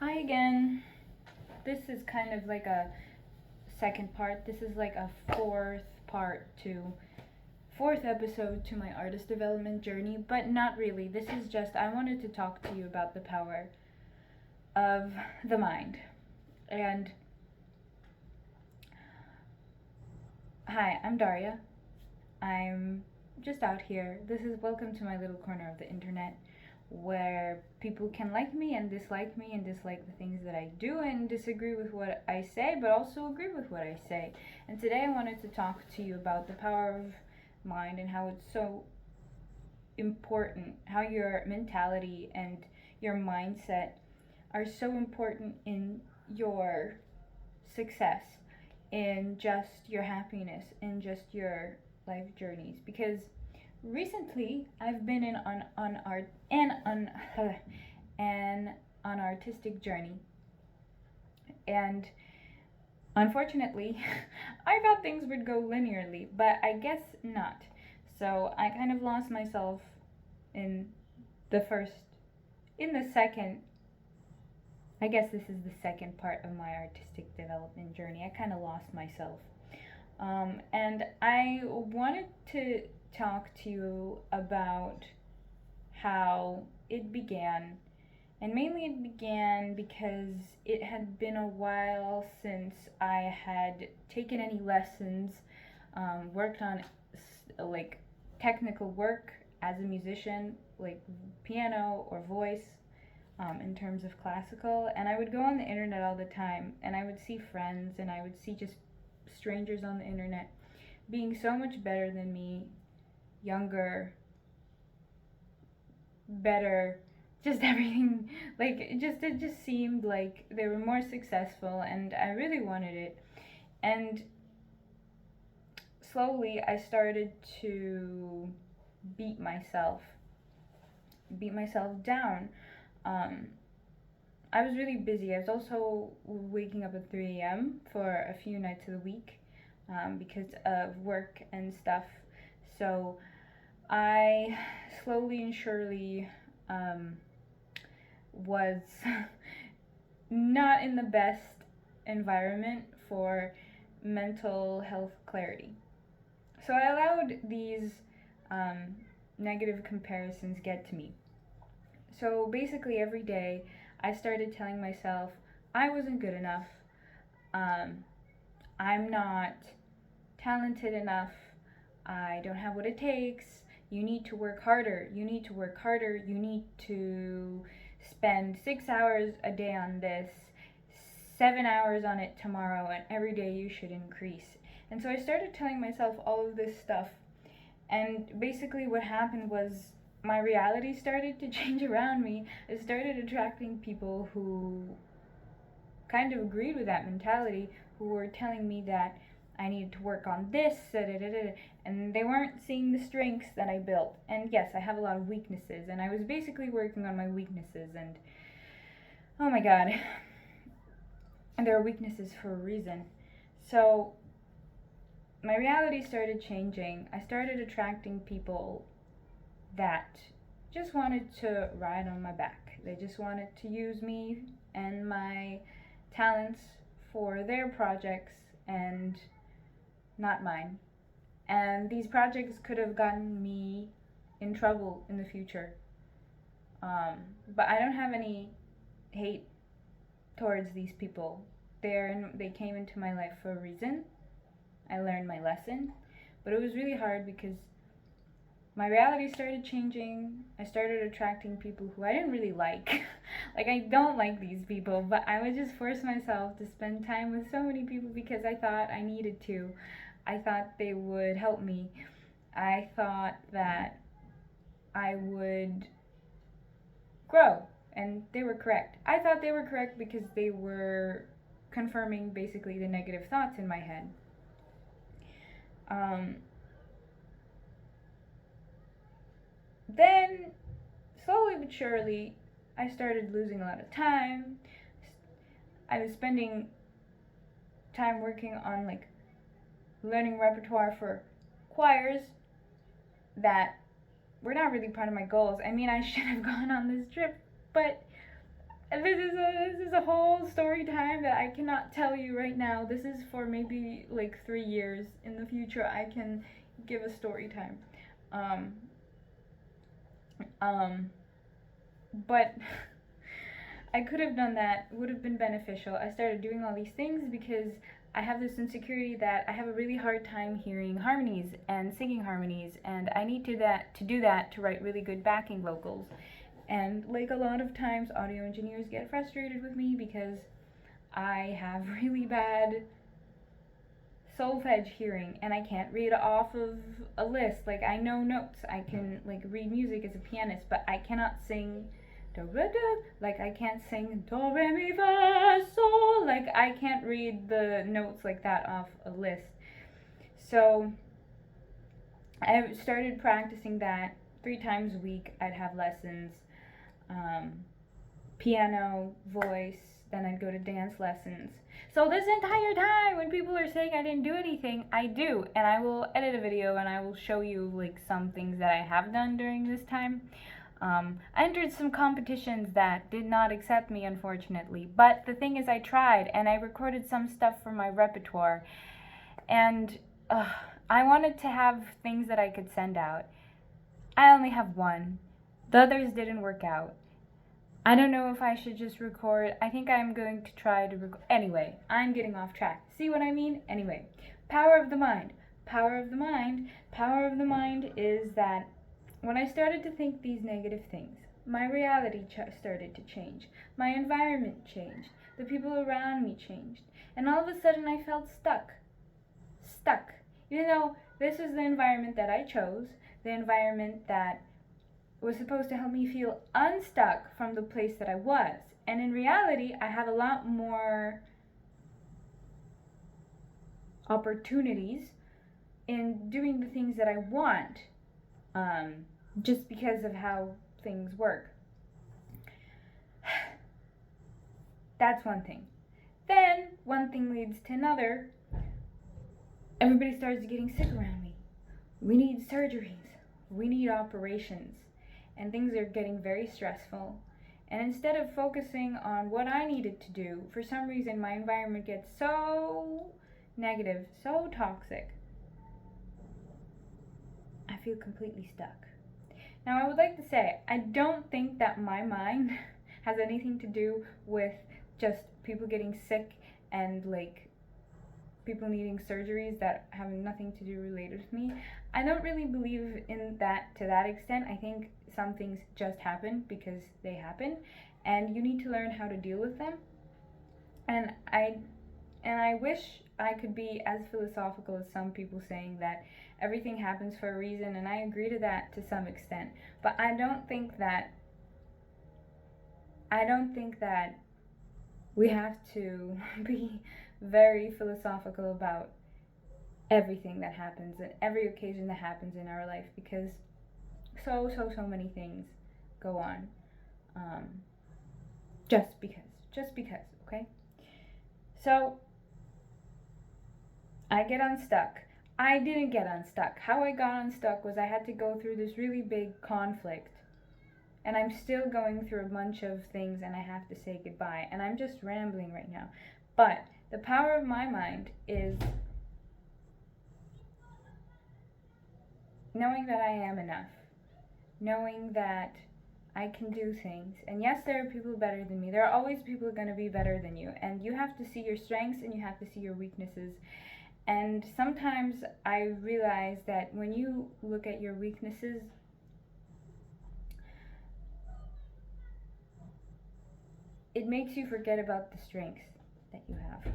Hi again. This is kind of like a second part. This is like a fourth episode to my artist development journey, but not really. This is just I wanted to talk to you about the power of the mind. And hi, I'm Daria. I'm just out here. This is welcome to my little corner of the internet where people can like me and dislike the things that I do and disagree with what I say, but also agree with what I say. And today I wanted to talk to you about the power of mind and how it's so important, how your mentality and your mindset are so important in your success, in just your happiness, in just your life journeys. Because recently I've been in on art and on an artistic journey, and unfortunately, I thought things would go linearly, but I guess not. So I kind of lost myself in the first, in the second. I guess this is the second part of my artistic development journey. I kind of lost myself. And I wanted to talk to you about how it began. And mainly it began because it had been a while since I had taken any lessons, worked on like technical work as a musician, like piano or voice, in terms of classical. And I would go on the internet all the time and I would see friends and I would see just strangers on the internet being so much better than me, younger, better, just everything. Like it just seemed like they were more successful and I really wanted it. And slowly I started to beat myself beat myself down. um, I was really busy. I was also waking up at 3 a.m. for a few nights of the week, because of work and stuff. So I slowly and surely, um, was not in the best environment for mental health clarity. So I allowed these, um, negative comparisons get to me. So basically, every day I started telling myself I wasn't good enough. Um, I'm not talented enough. I don't have what it takes. You need to work harder. You need to work harder. You need to spend 6 hours a day on this, 7 hours on it tomorrow, and every day you should increase. And so I started telling myself all of this stuff. And basically, what happened was my reality started to change around me. I started attracting people who kind of agreed with that mentality, who were telling me that I needed to work on this, and they weren't seeing the strengths that I built. And yes, I have a lot of weaknesses, and I was basically working on my weaknesses, and oh my god, and there are weaknesses for a reason. So my reality started changing. I started attracting people that just wanted to ride on my back. They just wanted to use me and my talents for their projects and not mine. And these projects could have gotten me in trouble in the future. But I don't have any hate towards these people. They came into my life for a reason. I learned my lesson, but it was really hard because my reality started changing. I started attracting people who I didn't really like. Like, I don't like these people, but I would just force myself to spend time with so many people because I thought I needed to. I thought they would help me. I thought that I would grow, and they were correct. I thought they were correct because they were confirming basically the negative thoughts in my head. Um, then slowly but surely, I started losing a lot of time. I was spending time working on like learning repertoire for choirs that were not really part of my goals. I mean, I should have gone on this trip, but This is a whole story time that I cannot tell you right now. This is for maybe like 3 years in the future. I can give a story time. Um, um, but I could have done that. Would have been beneficial. I started doing all these things because I have this insecurity that I have a really hard time hearing harmonies and singing harmonies, and I need to do that to write really good backing vocals. And like a lot of times, audio engineers get frustrated with me because I have really bad solfege hearing and I can't read off of a list. Like, I know notes, I can like read music as a pianist, but I cannot sing do re do. Like, I can't sing do re mi fa sol. Like, I can't read the notes like that off a list. So I started practicing that 3 times a week. I'd have lessons, piano, voice, then I'd go to dance lessons. So this entire time when people are saying I didn't do anything, I do, and I will edit a video and I will show you like some things that I have done during this time. I entered some competitions that did not accept me, unfortunately, but the thing is I tried and I recorded some stuff for my repertoire, and I wanted to have things that I could send out. I only have one. The others didn't work out. I don't know if I should just record. I think I'm going to try to record. Anyway, I'm getting off track. See what I mean? Anyway, power of the mind. Power of the mind. Power of the mind is that when I started to think these negative things, my reality started to change. My environment changed. The people around me changed. And all of a sudden I felt stuck. Stuck. You know, this is the environment that I chose, the environment that was supposed to help me feel unstuck from the place that I was. And in reality, I have a lot more opportunities in doing the things that I want, just because of how things work. That's one thing. Then, one thing leads to another. Everybody starts getting sick around me. We need surgeries. We need operations. And things are getting very stressful. And instead of focusing on what I needed to do, for some reason my environment gets so negative, so toxic. I feel completely stuck. Now, I would like to say, I don't think that my mind has anything to do with just people getting sick and like people needing surgeries that have nothing to do related with me. I don't really believe in that to that extent. I think some things just happen because they happen, and you need to learn how to deal with them. And I wish I could be as philosophical as some people saying that everything happens for a reason, and I agree to that to some extent. But I don't think that we have to be very philosophical about everything that happens and every occasion that happens in our life, because so many things go on, just because, okay? So I get unstuck. I didn't get unstuck. How I got unstuck was I had to go through this really big conflict, and I'm still going through a bunch of things, and I have to say goodbye, and I'm just rambling right now. But the power of my mind is knowing that I am enough, knowing that I can do things. And yes, there are people better than me. There are always people going to be better than you, and you have to see your strengths and you have to see your weaknesses. And sometimes I realize that when you look at your weaknesses, it makes you forget about the strengths that you have.